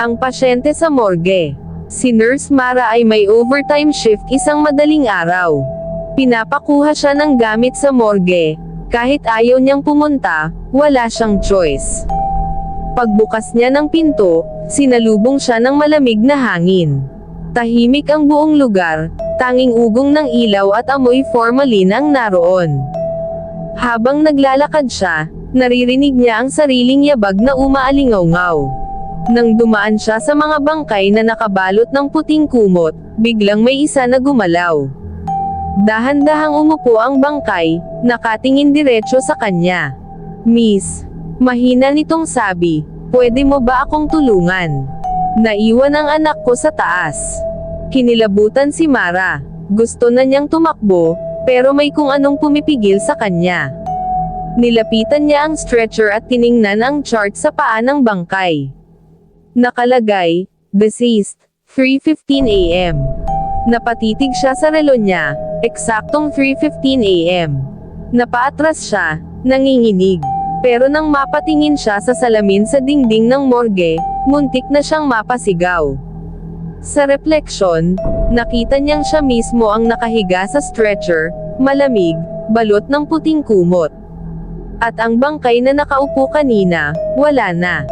Ang pasyente sa morgue. Si Nurse Mara ay may overtime shift isang madaling araw. Pinapakuha siya ng gamit sa morgue. Kahit ayaw niyang pumunta, wala siyang choice. Pagbukas niya ng pinto, sinalubong siya ng malamig na hangin. Tahimik ang buong lugar, tanging ugong ng ilaw at amoy formalin ang naroon. Habang naglalakad siya, naririnig niya ang sariling yabag na umaalingaw-ngaw. Nang dumaan siya sa mga bangkay na nakabalot ng puting kumot, biglang may isa na gumalaw. Dahan-dahang umupo ang bangkay, nakatingin diretso sa kanya. "Miss," mahina nitong sabi, "pwede mo ba akong tulungan? Naiwan ang anak ko sa taas." Kinilabutan si Mara. Gusto na niyang tumakbo, pero may kung anong pumipigil sa kanya. Nilapitan niya ang stretcher at tiningnan ang chart sa paa ng bangkay. Nakalagay, "Deceased, 3:15 AM." Napatitig siya sa relo niya, eksaktong 3:15 AM. Napaatras siya, nanginginig. Pero nang mapatingin siya sa salamin sa dingding ng morgue, muntik na siyang mapasigaw. Sa refleksyon, nakita niyang siya mismo ang nakahiga sa stretcher, malamig, balot ng puting kumot. At ang bangkay na nakaupo kanina, wala na.